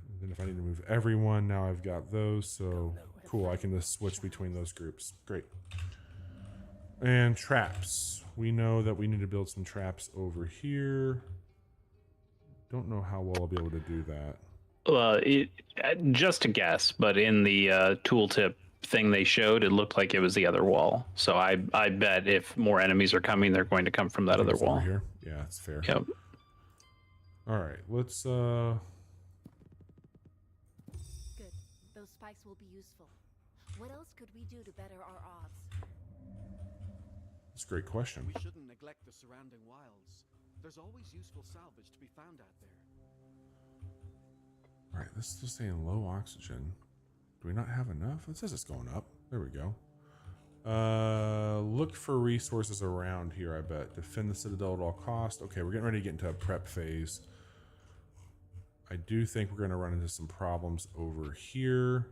And then if I need to move everyone, now I've got those. So cool, I can just switch between those groups. Great. And traps. We know that we need to build some traps over here. Don't know how well I'll be able to do that. Well, just a guess, but in the tooltip thing they showed, it looked like it was the other wall. So I bet if more enemies are coming, they're going to come from that other wall. Over here. Yeah, that's fair. Yep. All right, let's Good. Those spikes will be useful. What else could we do to better our odds? that's a great question. We shouldn't neglect the surrounding wilds. There's always useful salvage to be found out there. All right, this is still saying low oxygen. Do we not have enough? It says it's going up. There we go. Look for resources around here, I bet. Defend the citadel at all costs. Okay, we're getting ready to get into a prep phase. I do think we're going to run into some problems over here.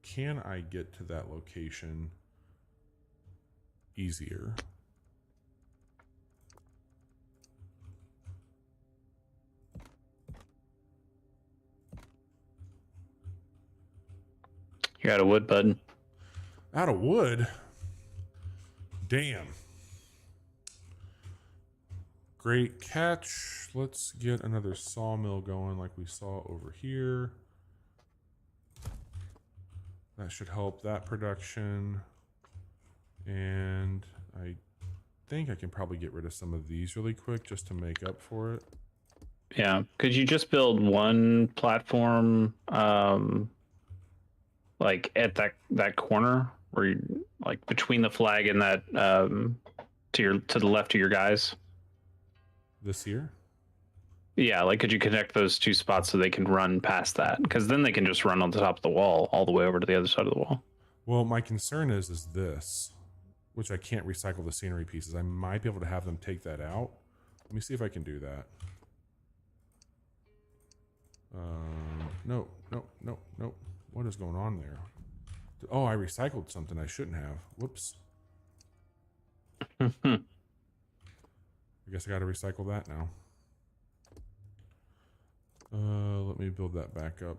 Can I get to that location easier? You're out of wood, bud. Out of wood? Damn. Great catch. Let's get another sawmill going like we saw over here. That should help that production. And I think I can probably get rid of some of these really quick just to make up for it. Yeah. Could you just build one platform, like at that corner where you, like between the flag and that to the left of your guys? This here? Yeah, like could you connect those two spots so they can run past that? Because then they can just run on the top of the wall all the way over to the other side of the wall. Well, my concern is this, which I can't recycle the scenery pieces. I might be able to have them take that out. Let me see if I can do that. No. What is going on there? Oh, I recycled something I shouldn't have. Whoops. I guess I got to recycle that now. Let me build that back up.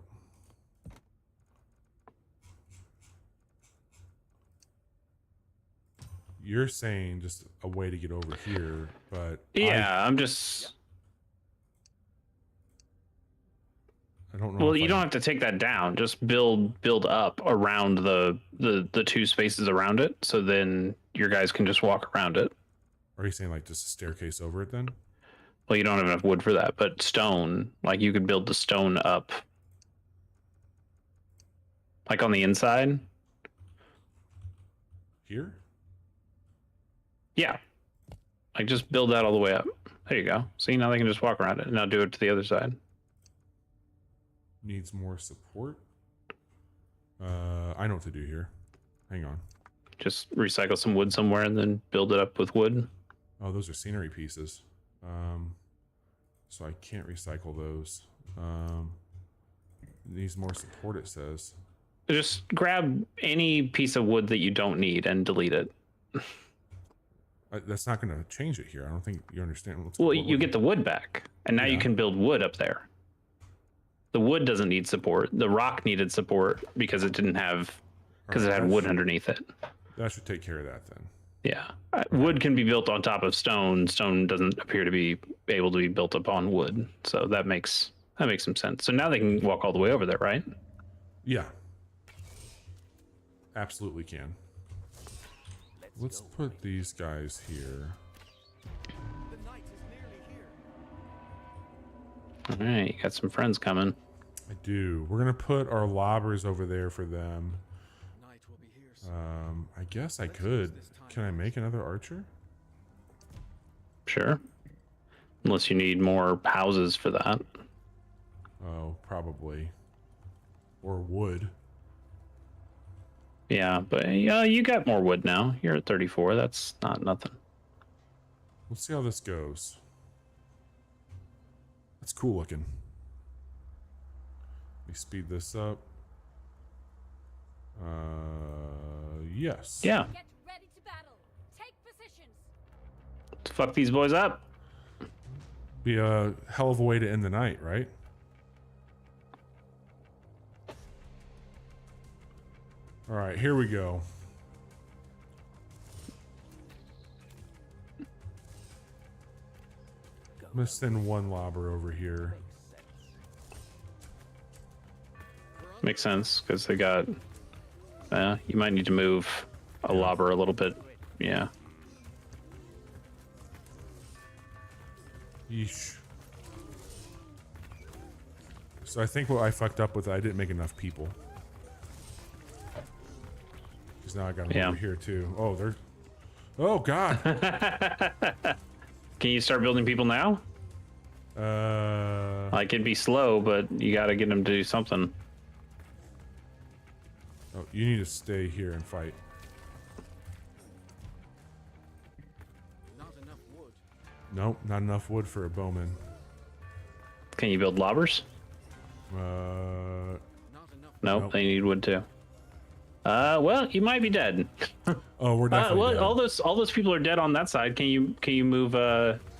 You're saying just a way to get over here, but yeah, I'm just. I don't know. Well, you don't have to take that down. Just build up around the two spaces around it, so then your guys can just walk around it. Are you saying like just a staircase over it then? Well, you don't have enough wood for that, but stone, like you could build the stone up, like on the inside. Here? Yeah, like just build that all the way up. There you go. See, now they can just walk around it. Now do it to the other side. Needs more support. I know what to do here. Hang on. Just recycle some wood somewhere and then build it up with wood. Oh, those are scenery pieces. So I can't recycle those. Needs more support, it says. Just grab any piece of wood that you don't need and delete it. That's not going to change it here. I don't think you understand. Well, you get the wood back, and now you can build wood up there. The wood doesn't need support. The rock needed support because it didn't have, because it had wood underneath it. That should take care of that then. Yeah, wood can be built on top of stone. Stone doesn't appear to be able to be built upon wood, so that makes some sense. So now they can walk all the way over there, right? Yeah, absolutely can. Let's put these guys here. The night is nearly here. All right, you got some friends coming. I do. We're gonna put our lobbers over there for them. Night will be here soon. I guess I could. Can I make another archer? Sure. Unless you need more houses for that. Oh, probably. Or wood. Yeah, but you got more wood now. You're at 34. That's not nothing. Let's see how this goes. That's cool looking. Let me speed this up. Yes. Yeah. Get ready to battle. Take positions. Let's fuck these boys up. Be a hell of a way to end the night, right? All right, here we go. I'm gonna send one lobber over here. Makes sense because they got. You might need to move a lobber a little bit. Yeah. Yeesh. So I think what I fucked up with, I didn't make enough people. Because now I got them over here too. Oh, they're. Oh God. Can you start building people now? Like it'd be slow, but you got to get them to do something. Oh, you need to stay here and fight. Not enough wood. Nope, not enough wood for a bowman. Can you build lobbers? Not enough. Nope, Nope. they need wood too. Well, you might be dead. Oh, we're definitely well, dead. all those people are dead on that side. Can you move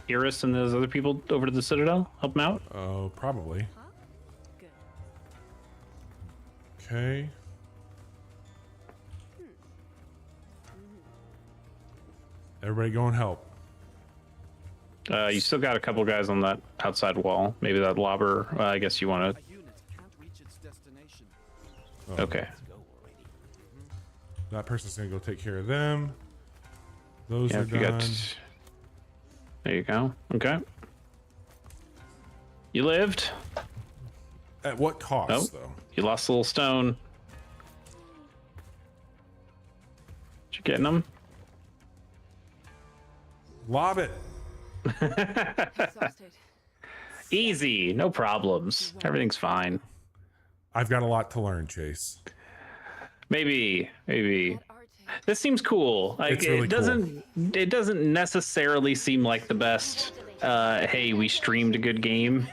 Iris and those other people over to the Citadel? Help them out. Oh, probably. Huh? Good. Okay. Everybody go and help. You still got a couple guys on that outside wall. Maybe that lobber. I guess you want A unit can't reach its destination. Oh, to. Okay. That person's gonna go take care of them. Those Yeah, are if you done. got. There you go. Okay. You lived. At what cost, Oh. though? You lost a little stone. You getting them? Lob it. Exhausted. Easy. No problems. Everything's fine. I've got a lot to learn, Chase. Maybe. That art This seems cool. Like It's really it doesn't necessarily seem like the best hey, we streamed a good game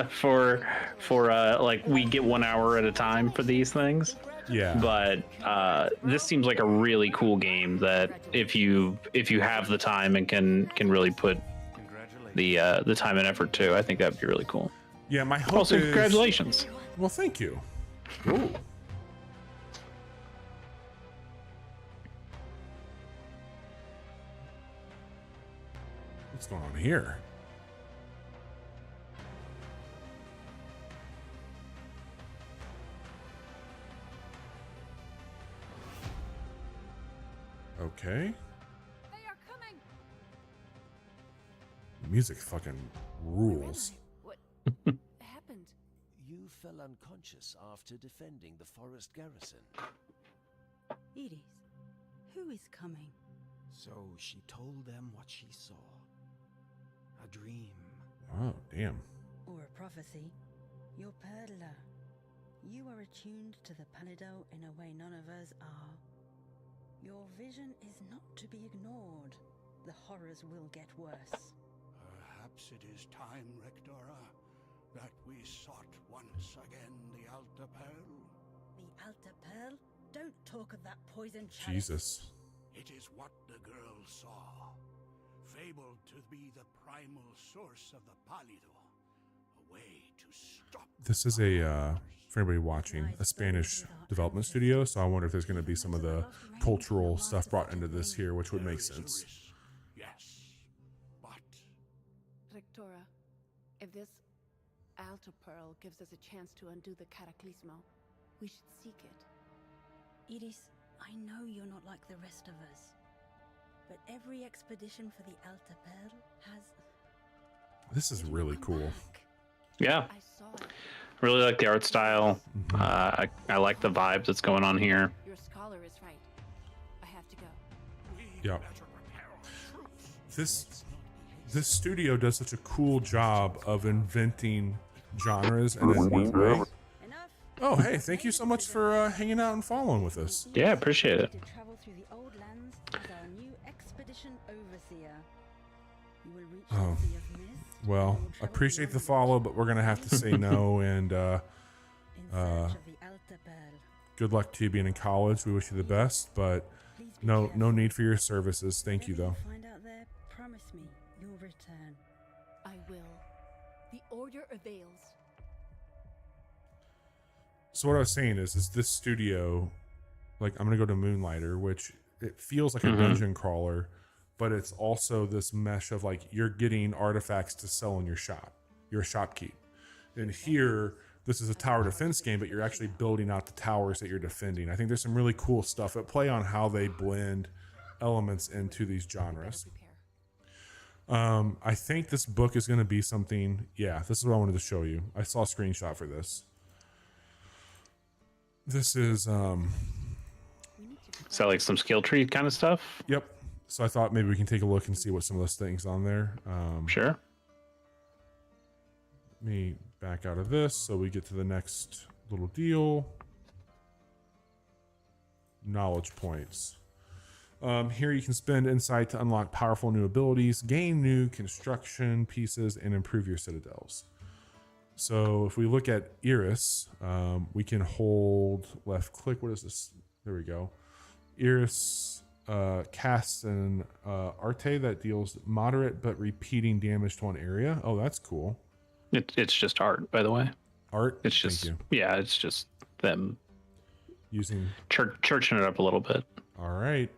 for like we get 1 hour at a time for these things. Yeah. But this seems like a really cool game that if you have the time and can really put the time and effort to, I think that'd be really cool. Yeah, my hope Also, is... congratulations. Well, thank you. Ooh. What's going on here? Okay. They are coming. Music fucking rules. What happened? You fell unconscious after defending the forest garrison. Edith, who is coming? So she told them what she saw. A dream. Oh, damn. Or a prophecy? Your Perla. You are attuned to the Palido in a way none of us are. Your vision is not to be ignored. The horrors will get worse. Perhaps it is time, Rectora, that we sought once again the Alta Pearl. The Alta Pearl? Don't talk of that poison chalice. Jesus. It is what the girl saw, fabled to be the primal source of the Palido, a way to stop. This is a, for anybody watching, a Spanish development studio, so I wonder if there's going to be some of the cultural stuff brought into this here, which would make sense. Yes, but Rectora, if this Alta Pearl gives us a chance to undo the Cataclismo, we should seek it. Edith, I know you're not like the rest of us. But every expedition for the Alta Pearl has... This is really cool. Yeah, I saw it. really like the art style. I like the vibes that's going on here. Your scholar is right. I have to go. Yeah. This studio does such a cool job of inventing genres in a neat way. Enough! Oh, hey, thank you so much for hanging out and following with us. Yeah, appreciate it. To travel through the old lands as our new expedition overseer. You will reach Oh. the Sea of Mist. Well, and will travel appreciate the beyond follow, but we're going to have to say no, and in search of the Alta Pearl. good luck to you being in college. We wish you the best, but Please be no careful. need for your services. Thank you, Whatever though. Find out there, promise me you'll return. I will. The order avails. So what I was saying is this studio, like I'm gonna go to Moonlighter, which it feels like a dungeon crawler, but it's also this mesh of like you're getting artifacts to sell in your shop. You're a shopkeep. And here, this is a tower defense game, but you're actually building out the towers that you're defending. I think there's some really cool stuff at play on how they blend elements into these genres. Prepare. I think this book is gonna be something. Yeah, this is what I wanted to show you. I saw a screenshot for this. This is We need to Is that like some skill tree kind of stuff? yep. So I thought maybe we can take a look and see what some of those things on there. Sure. Let me back out of this so we get to the next little deal. knowledge points. Here you can spend insight to unlock powerful new abilities, gain new construction pieces, and improve your citadels. So if we look at Iris, we can hold left click. What is this? There we go. Iris casts an Arte that deals moderate but repeating damage to one area. Oh, that's cool. It's just art, by the way. Art? It's just, yeah, it's just them using churching it up a little bit. All right.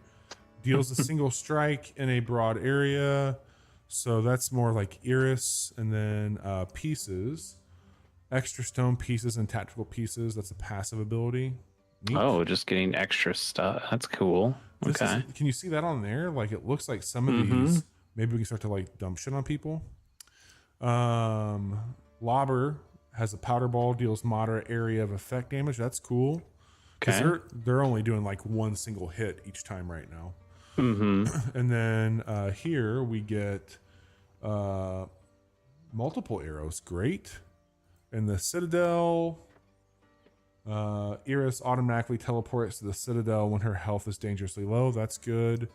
Deals a single strike in a broad area. So that's more like Iris. And then pieces. Extra stone pieces and tactical pieces. That's a passive ability. Neat. Oh, just getting extra stuff. That's cool. Okay. Can you see that on there? Like, it looks like some of these, maybe we can start to like dump shit on people. Lobber has a powder ball, deals moderate area of effect damage. That's cool. Because they're only doing like one single hit each time right now. And then here we get multiple arrows. Great. And the Citadel, Iris automatically teleports to the Citadel when her health is dangerously low. That's good.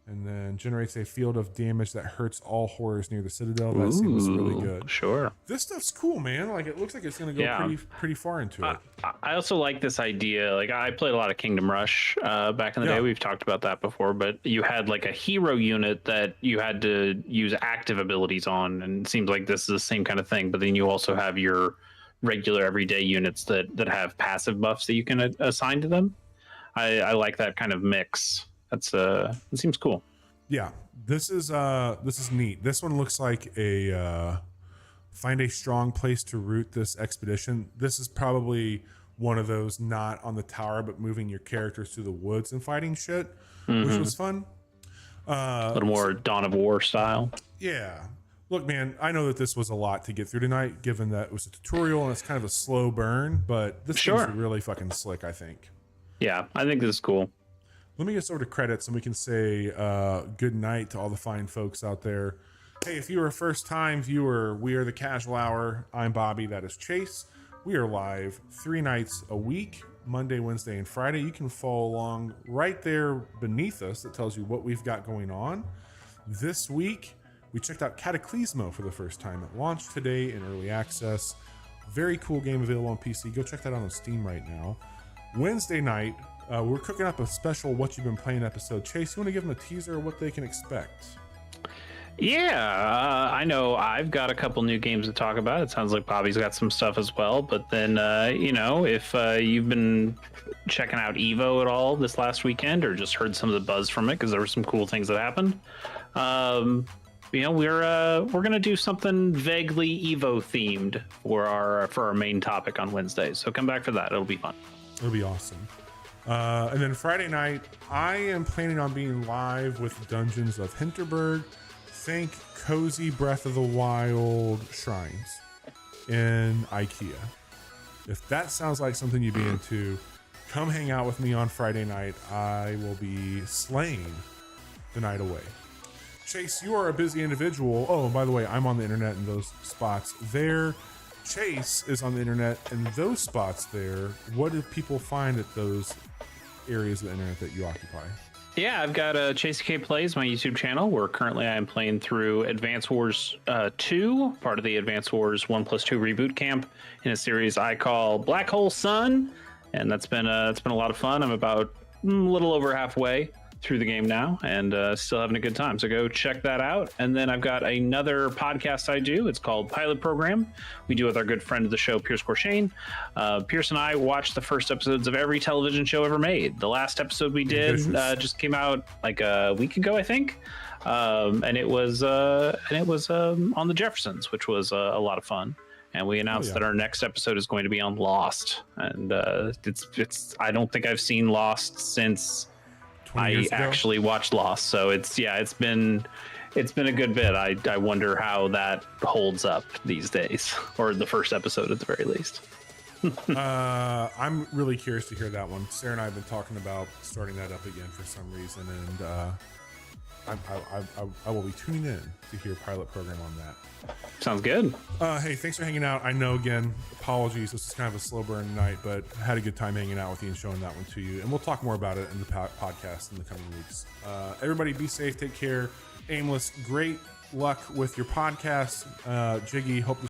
And then generates a field of damage that hurts all horrors near the Citadel. That seems really good. Sure. This stuff's cool, man. Like, it looks like it's going to go pretty far into it. I also like this idea. Like, I played a lot of Kingdom Rush back in the day. We've talked about that before, but you had like a hero unit that you had to use active abilities on, and it seems like this is the same kind of thing. But then you also have your regular everyday units that have passive buffs that you can assign to them. I like that kind of mix. That's it seems cool. Yeah, this is neat. This one looks like a find a strong place to route this expedition. This is probably one of those not on the tower but moving your characters through the woods and fighting shit, which was fun. A little more Dawn of War style. Yeah. Look, man, I know that this was a lot to get through tonight, given that it was a tutorial and it's kind of a slow burn, but this game's really fucking slick, I think. Yeah, I think this is cool. Let me get us over to credits and we can say good night to all the fine folks out there. Hey, if you are a first-time viewer, we are the Casual Hour. I'm Bobby. That is Chase. We are live 3 nights a week, Monday, Wednesday, and Friday. You can follow along right there beneath us. That tells you what we've got going on. This week, we checked out Cataclismo for the first time. It launched today in early access. Very cool game available on PC. Go check that out on Steam right now. Wednesday night, we're cooking up a special What You've Been Playing episode. Chase, you want to give them a teaser of what they can expect? Yeah, I know I've got a couple new games to talk about. It sounds like Bobby's got some stuff as well. But then, if you've been checking out Evo at all this last weekend or just heard some of the buzz from it, because there were some cool things that happened, we're gonna do something vaguely Evo themed for our main topic on Wednesdays. So come back for that. It'll be fun. It'll be awesome. And then Friday night, I am planning on being live with Dungeons of Hinterberg. Think cozy Breath of the Wild shrines in IKEA. If that sounds like something you'd be into, come hang out with me on Friday night. I will be slaying the night away. Chase, you are a busy individual. Oh, and by the way, I'm on the internet in those spots there. Chase is on the internet in those spots there. What do people find at those areas of the internet that you occupy? Yeah, I've got Chase K Plays, my YouTube channel, where currently I am playing through Advance Wars 2, part of the Advance Wars 1+2 reboot camp in a series I call Black Hole Sun, and it's been a lot of fun. I'm about a little over halfway through the game now and still having a good time, so go check that out. And then I've got another podcast I do. It's called Pilot Program. We do with our good friend of the show, Pierce Corshane. Pierce and I watch the first episodes of every television show ever made. The last episode we did just came out like a week ago, I think, and it was on the Jeffersons, which was a lot of fun. And we announced that our next episode is going to be on Lost, and it's I don't think I've seen Lost since I actually watched Lost, so it's been a good bit. I wonder how that holds up these days, or the first episode at the very least. I'm really curious to hear that one. Sarah and I have been talking about starting that up again for some reason, and I will be tuning in to hear Pilot Program on that. Sounds good. Hey, thanks for hanging out. I know, again, apologies. This is kind of a slow burn night, but I had a good time hanging out with you and showing that one to you. And we'll talk more about it in the podcast in the coming weeks. Everybody be safe. Take care. Aimless, great luck with your podcast. Jiggy, hope to